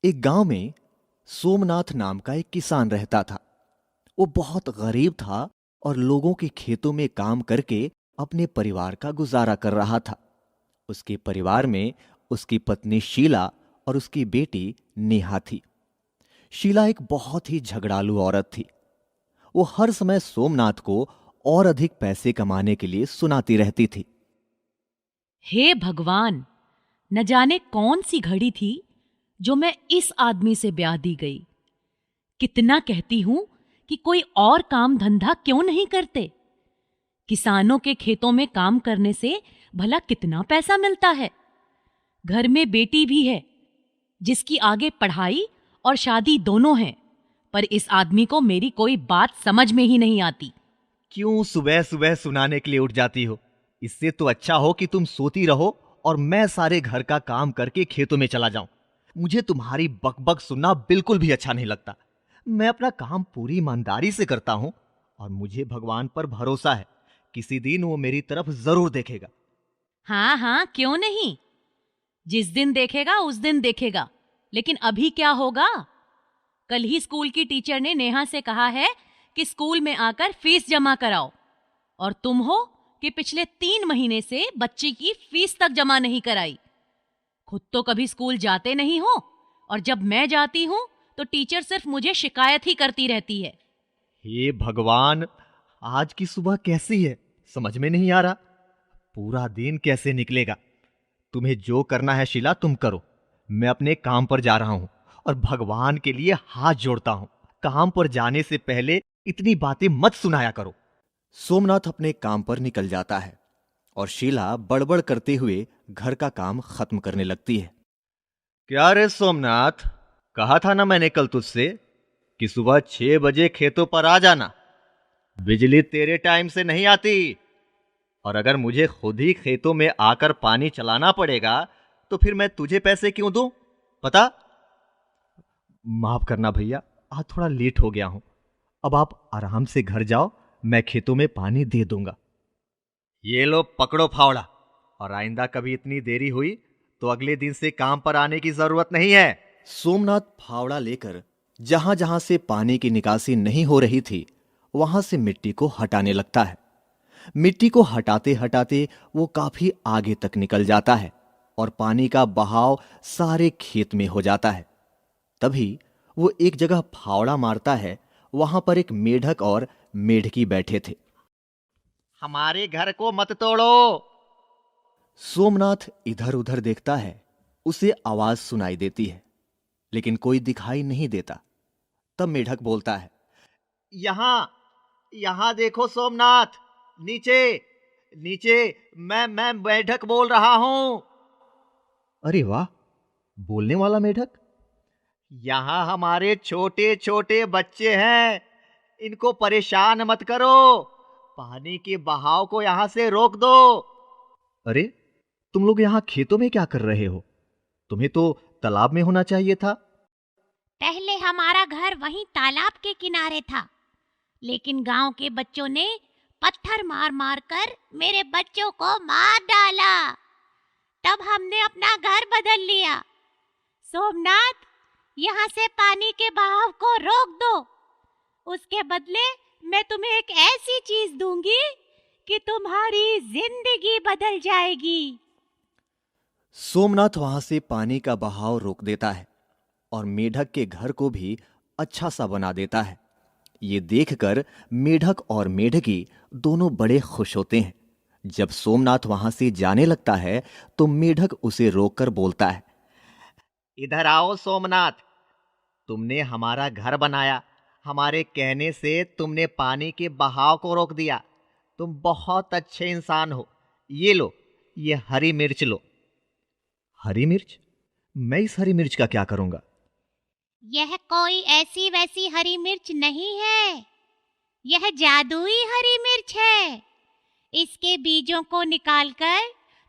एक गांव में सोमनाथ नाम का एक किसान रहता था। वो बहुत गरीब था और लोगों के खेतों में काम करके अपने परिवार का गुजारा कर रहा था। उसके परिवार में उसकी पत्नी शीला और उसकी बेटी नेहा थी। शीला एक बहुत ही झगड़ालू औरत थी। वो हर समय सोमनाथ को और अधिक पैसे कमाने के लिए सुनाती रहती थी। हे भगवान, न जाने कौन सी घड़ी थी जो मैं इस आदमी से ब्याह दी गई। कितना कहती हूं कि कोई और काम धंधा क्यों नहीं करते। किसानों के खेतों में काम करने से भला कितना पैसा मिलता है। घर में बेटी भी है जिसकी आगे पढ़ाई और शादी दोनों हैं, पर इस आदमी को मेरी कोई बात समझ में ही नहीं आती। क्यों सुबह सुबह सुनाने के लिए उठ जाती हो? इससे तो अच्छा हो कि तुम सोती रहो और मैं सारे घर का काम करके खेतों में चला जाऊं। मुझे तुम्हारी बकबक सुनना बिल्कुल भी अच्छा नहीं लगता। मैं अपना काम पूरी ईमानदारी से करता हूं और मुझे भगवान पर भरोसा है, किसी दिन वो मेरी तरफ जरूर देखेगा। हाँ हाँ, क्यों नहीं। जिस दिन देखेगा उस दिन देखेगा, लेकिन अभी क्या होगा। कल ही स्कूल की टीचर ने नेहा से कहा है कि स्कूल में आकर फीस जमा कराओ, और तुम हो कि पिछले 3 महीने से बच्ची की फीस तक जमा नहीं कराई। खुद तो कभी स्कूल जाते नहीं हो, और जब मैं जाती हूँ तो टीचर सिर्फ मुझे शिकायत ही करती रहती है। हे भगवान, आज की सुबह कैसी है समझ में नहीं आ रहा। पूरा दिन कैसे निकलेगा। तुम्हें जो करना है शीला तुम करो। मैं अपने काम पर जा रहा हूं और भगवान के लिए हाथ जोड़ता हूं, काम पर जाने से पहले इतनी बातें मत सुनाया करो। सोमनाथ अपने काम पर निकल जाता है और शीला बड़बड़ करते हुए घर का काम खत्म करने लगती है। क्या रे सोमनाथ, कहा था ना मैंने कल तुझसे कि सुबह 6 बजे खेतों पर आ जाना। बिजली तेरे टाइम से नहीं आती, और अगर मुझे खुद ही खेतों में आकर पानी चलाना पड़ेगा तो फिर मैं तुझे पैसे क्यों दूं? पता? माफ करना भैया, आज थोड़ा लेट हो गया हूं। अब आप आराम से घर जाओ, मैं खेतों में पानी दे दूंगा। ये लो पकड़ो फावड़ा, और आइंदा कभी इतनी देरी हुई तो अगले दिन से काम पर आने की जरूरत नहीं है। सोमनाथ फावड़ा लेकर जहां जहां से पानी की निकासी नहीं हो रही थी वहां से मिट्टी को हटाने लगता है। मिट्टी को हटाते हटाते वो काफी आगे तक निकल जाता है और पानी का बहाव सारे खेत में हो जाता है। तभी वो एक जगह फावड़ा मारता है। वहां पर एक मेढक और मेढकी बैठे थे। हमारे घर को मत तोड़ो। सोमनाथ इधर उधर देखता है। उसे आवाज सुनाई देती है, लेकिन कोई दिखाई नहीं देता। तब मेढक बोलता है, यहां यहां देखो सोमनाथ, नीचे नीचे, मैं मेढक बोल रहा हूं। अरे वाह, बोलने वाला मेढक। यहां हमारे छोटे छोटे बच्चे हैं, इनको परेशान मत करो, पानी के बहाव को यहां से रोक दो। अरे, तुम लोग यहां खेतों में क्या कर रहे हो? तुम्हें तो तालाब में होना चाहिए था। पहले हमारा घर वहीं तालाब के किनारे था, लेकिन गांव के बच्चों ने पत्थर मार मार कर मेरे बच्चों को मार डाला। तब हमने अपना घर बदल लिया। सोमनाथ, यहाँ से पानी के बहाव को रोक दो। उसके बदले मैं तुम्हें एक ऐसी चीज दूंगी कि तुम्हारी जिंदगी बदल जाएगी। सोमनाथ वहां से पानी का बहाव रोक देता है और मेढक के घर को भी अच्छा सा बना देता है। ये देखकर मेढक और मेढकी दोनों बड़े खुश होते हैं। जब सोमनाथ वहां से जाने लगता है तो मेढक उसे रोककर बोलता है, इधर आओ सोमनाथ, तुमने हमारा घर बनाया, हमारे कहने से तुमने पानी के बहाव को रोक दिया। तुम बहुत अच्छे इंसान हो। ये लो, ये हरी मिर्च लो। हरी मिर्च? मैं इस हरी मिर्च का क्या करूंगा? यह कोई ऐसी वैसी हरी मिर्च नहीं है, यह जादुई हरी मिर्च है। इसके बीजों को निकालकर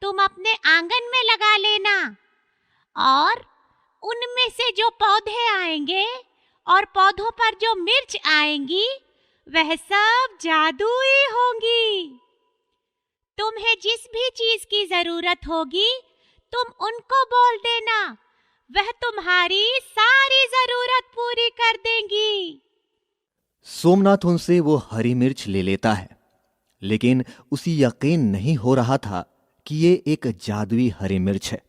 तुम अपने आंगन में लगा लेना, और उनमें से जो पौधे आएंगे और पौधों पर जो मिर्च आएंगी वह सब जादुई होंगी। तुम्हें जिस भी चीज की जरूरत होगी तुम उनको बोल देना, वह तुम्हारी सारी जरूरत पूरी कर देंगी। सोमनाथ उनसे वो हरी मिर्च ले लेता है, लेकिन उसे यकीन नहीं हो रहा था कि ये एक जादुई हरी मिर्च है।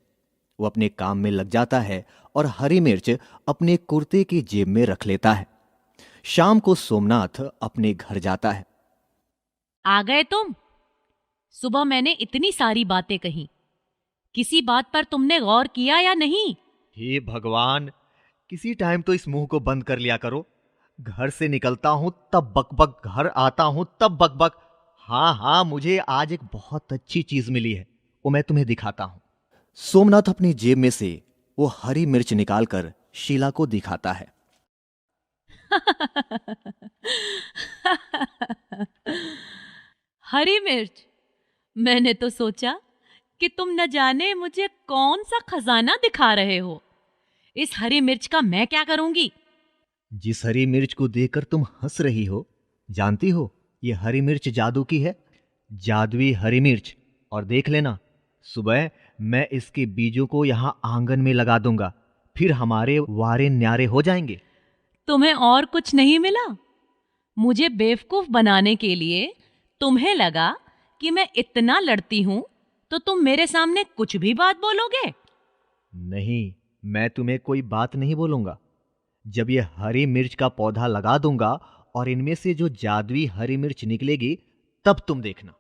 वो अपने काम में लग जाता है और हरी मिर्च अपने कुर्ते की जेब में रख लेता है। शाम को सोमनाथ अपने घर जाता है। आ गए तुम? सुबह मैंने इतनी सारी बातें कही, किसी बात पर तुमने गौर किया या नहीं? हे भगवान, किसी टाइम तो इस मुंह को बंद कर लिया करो। घर से निकलता हूं तब बकबक, घर आता हूं तब बकबक। हाँ हाँ, मुझे आज एक बहुत अच्छी चीज मिली है, वो मैं तुम्हें दिखाता हूं। सोमनाथ अपनी जेब में से वो हरी मिर्च निकालकर शीला को दिखाता है। हरी मिर्च? मैंने तो सोचा कि तुम न जाने मुझे कौन सा खजाना दिखा रहे हो। इस हरी मिर्च का मैं क्या करूंगी? जिस हरी मिर्च को देखकर तुम हंस रही हो, जानती हो ये हरी मिर्च जादू की है, जादुई हरी मिर्च। और देख लेना, सुबह मैं इसके बीजों को यहां आंगन में लगा दूंगा, फिर हमारे वारे न्यारे हो जाएंगे। तुम्हें और कुछ नहीं मिला? मुझे बेवकूफ बनाने के लिए तुम्हें लगा कि मैं इतना लड़ती हूं तो तुम मेरे सामने कुछ भी बात बोलोगे? नहीं, मैं तुम्हें कोई बात नहीं बोलूंगा। जब ये हरी मिर्च का पौधा लगा दूंगा और इनमें से जो जादुई हरी मिर्च निकलेगी, तब तुम देखना।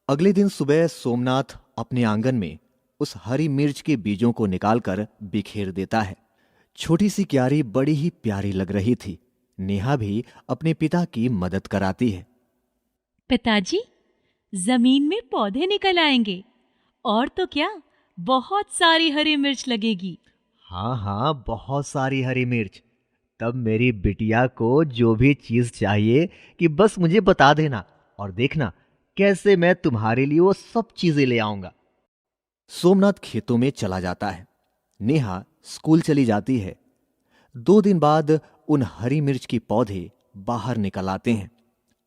अगले दिन सुबह सोमनाथ अपने आंगन में उस हरी मिर्च के बीजों को निकालकर बिखेर देता है। छोटी सी क्यारी बड़ी ही प्यारी लग रही थी। नेहा भी अपने पिता की मदद कराती है। पिताजी, जमीन में पौधे निकल आएंगे और तो क्या, बहुत सारी हरी मिर्च लगेगी। हाँ हाँ, बहुत सारी हरी मिर्च। तब मेरी बिटिया को जो भी चीज चाहिए कि बस मुझे बता देना, और देखना कैसे मैं तुम्हारे लिए वो सब चीजें ले आऊंगा। सोमनाथ खेतों में चला जाता है। नेहा स्कूल चली जाती है। 2 दिन बाद उन हरी मिर्च के पौधे बाहर निकल आते हैं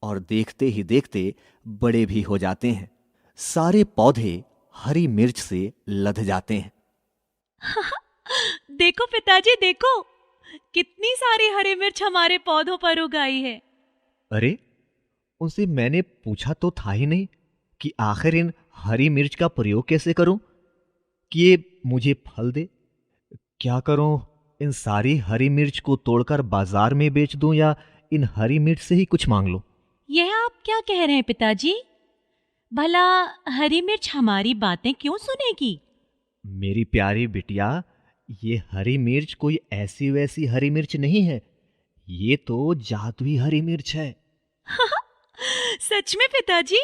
और देखते ही देखते बड़े भी हो जाते हैं। सारे पौधे हरी मिर्च से लद जाते हैं। देखो पिताजी, देखो कितनी सारी हरी मिर्च हमारे पौधों पर उगाई है। अरे, उनसे मैंने पूछा तो था ही नहीं कि आखिर इन हरी मिर्च का प्रयोग कैसे करूं कि ये मुझे फल दे। क्या करूं, इन सारी हरी मिर्च को तोड़कर बाजार में बेच दूं या इन हरी मिर्च से ही कुछ मांग लो। यह आप क्या कह रहे हैं पिताजी? भला हरी मिर्च हमारी बातें क्यों सुनेगी? मेरी प्यारी बिटिया, ये हरी मिर्च कोई ऐसी वैसी हरी मिर्च नहीं है, ये तो जादुई हरी मिर्च है। सच में पिताजी?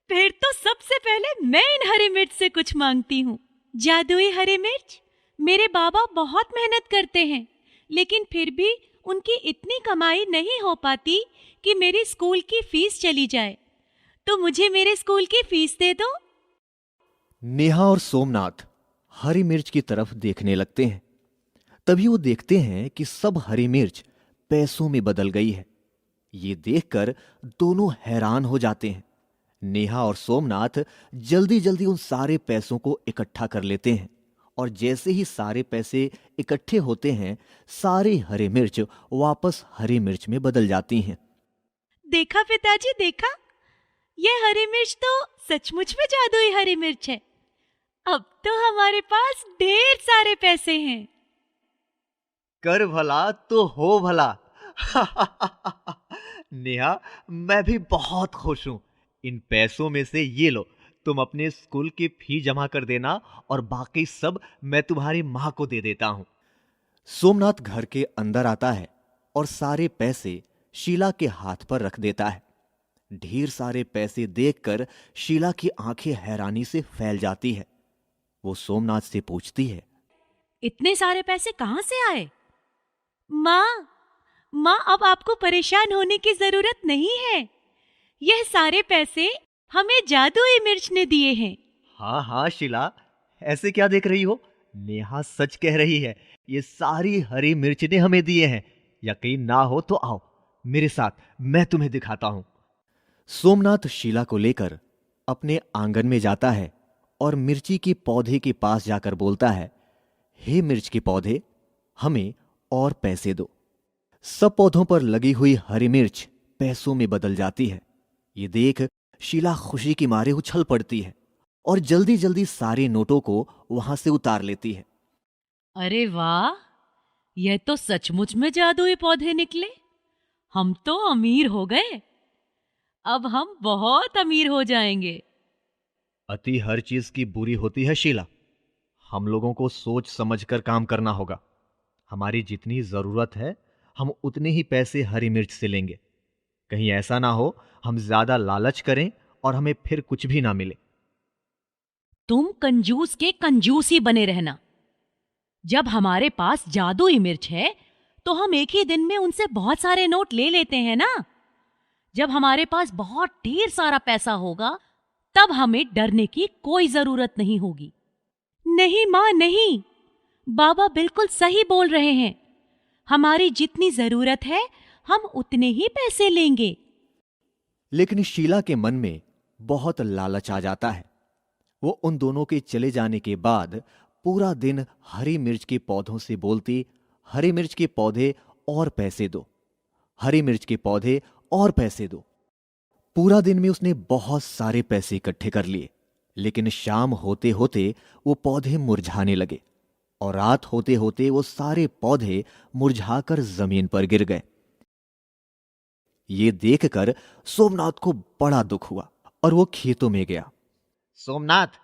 फिर तो सबसे पहले मैं इन हरी मिर्च से कुछ मांगती हूँ। जादुई हरी मिर्च? मेरे बाबा बहुत मेहनत करते हैं, लेकिन फिर भी उनकी इतनी कमाई नहीं हो पाती कि मेरी स्कूल की फीस चली जाए। तो मुझे मेरे स्कूल की फीस दे दो। नेहा और सोमनाथ हरी मिर्च की तरफ देखने लगते हैं। तभी वो देखते हैं कि सब हरी मिर्च पैसों में बदल गई है। ये देखकर दोनों हैरान हो जाते हैं। नेहा और सोमनाथ जल्दी जल्दी उन सारे पैसों को इकट्ठा कर लेते हैं, और जैसे ही सारे पैसे इकट्ठे होते हैं, सारी हरी मिर्च वापस हरी मिर्च में बदल जाती हैं। देखा पिताजी, देखा, यह हरी मिर्च तो सचमुच में जादुई हरी मिर्च है। अब तो हमारे पास ढेर सारे पैसे हैं। कर भला तो हो भला। नेहा, मैं भी बहुत खुश हूं। इन पैसों में से ये लो, तुम अपने स्कूल की फी जमा कर देना, और बाकी सब मैं तुम्हारी मां को दे देता हूं। सोमनाथ घर के अंदर आता है और सारे पैसे शीला के हाथ पर रख देता है। ढेर सारे पैसे देखकर शीला की आंखें हैरानी से फैल जाती है। वो सोमनाथ से पूछती है, इतने सारे पैसे कहां से आए? माँ, अब आपको परेशान होने की जरूरत नहीं है। यह सारे पैसे हमें जादुई मिर्च ने दिए हैं। हाँ हाँ शीला, ऐसे क्या देख रही हो? नेहा सच कह रही है, ये सारी हरी मिर्च ने हमें दिए हैं। यकीन ना हो तो आओ मेरे साथ, मैं तुम्हें दिखाता हूं। सोमनाथ शीला को लेकर अपने आंगन में जाता है और मिर्ची के पौधे के पास जाकर बोलता है, हे मिर्च के पौधे, हमें और पैसे दो। सब पौधों पर लगी हुई हरी मिर्च पैसों में बदल जाती है। ये देख शीला खुशी की मारे उछल पड़ती है और जल्दी जल्दी सारे नोटों को वहां से उतार लेती है। अरे वाह, यह तो सचमुच में जादुई पौधे निकले। हम तो अमीर हो गए। अब हम बहुत अमीर हो जाएंगे। अति हर चीज की बुरी होती है शीला। हम लोगों को सोच समझकर काम करना होगा। हमारी जितनी जरूरत है हम उतने ही पैसे हरी मिर्च से लेंगे। कहीं ऐसा ना हो हम ज्यादा लालच करें और हमें फिर कुछ भी ना मिले। तुम कंजूस के कंजूस ही बने रहना। जब हमारे पास जादुई मिर्च है तो हम एक ही दिन में उनसे बहुत सारे नोट ले लेते हैं ना। जब हमारे पास बहुत ढेर सारा पैसा होगा तब हमें डरने की कोई जरूरत नहीं होगी। नहीं माँ, नहीं, बाबा बिल्कुल सही बोल रहे हैं। हमारी जितनी जरूरत है हम उतने ही पैसे लेंगे। लेकिन शीला के मन में बहुत लालच आ जाता है। वो उन दोनों के चले जाने के बाद पूरा दिन हरी मिर्च के पौधों से बोलती, हरी मिर्च के पौधे और पैसे दो, हरी मिर्च के पौधे और पैसे दो। पूरा दिन में उसने बहुत सारे पैसे इकट्ठे कर लिए। लेकिन शाम होते होते वो पौधे मुरझाने लगे और रात होते होते वो सारे पौधे मुरझाकर जमीन पर गिर गए। ये देखकर सोमनाथ को बड़ा दुख हुआ और वो खेतों में गया। सोमनाथ,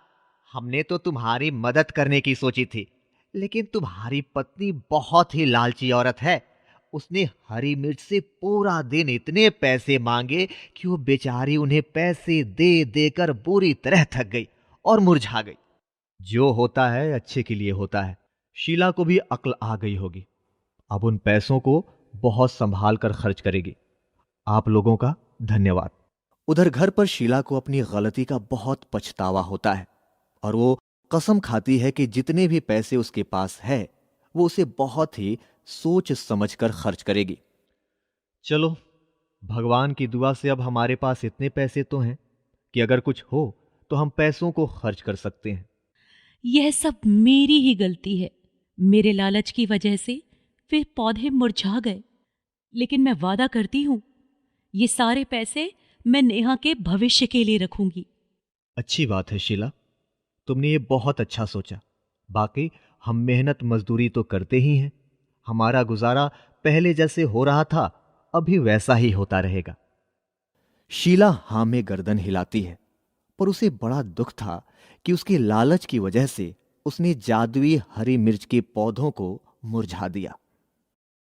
हमने तो तुम्हारी मदद करने की सोची थी, लेकिन तुम्हारी पत्नी बहुत ही लालची औरत है। उसने हरी मिर्च से पूरा दिन इतने पैसे मांगे कि वो बेचारी उन्हें पैसे दे देकर बुरी तरह थक गई और मुरझा गई। जो होता है अच्छे के लिए होता है। शीला को भी अक्ल आ गई होगी। अब उन पैसों को बहुत संभाल कर खर्च करेगी। आप लोगों का धन्यवाद। उधर घर पर शीला को अपनी गलती का बहुत पछतावा होता है और वो कसम खाती है कि जितने भी पैसे उसके पास है वो उसे बहुत ही सोच समझकर खर्च करेगी। चलो, भगवान की दुआ से अब हमारे पास इतने पैसे तो हैं कि अगर कुछ हो तो हम पैसों को खर्च कर सकते हैं। यह सब मेरी ही गलती है। मेरे लालच की वजह से वे पौधे मुरझा गए। लेकिन मैं वादा करती हूँ ये सारे पैसे मैं नेहा के भविष्य के लिए रखूंगी। अच्छी बात है शीला, तुमने ये बहुत अच्छा सोचा। बाकी हम मेहनत मजदूरी तो करते ही हैं। हमारा गुजारा पहले जैसे हो रहा था अभी वैसा ही होता रहेगा। शीला हाँ में गर्दन हिलाती है, पर उसे बड़ा दुख था कि उसकी लालच की वजह से उसने जादुई हरी मिर्च के पौधों को मुरझा दिया।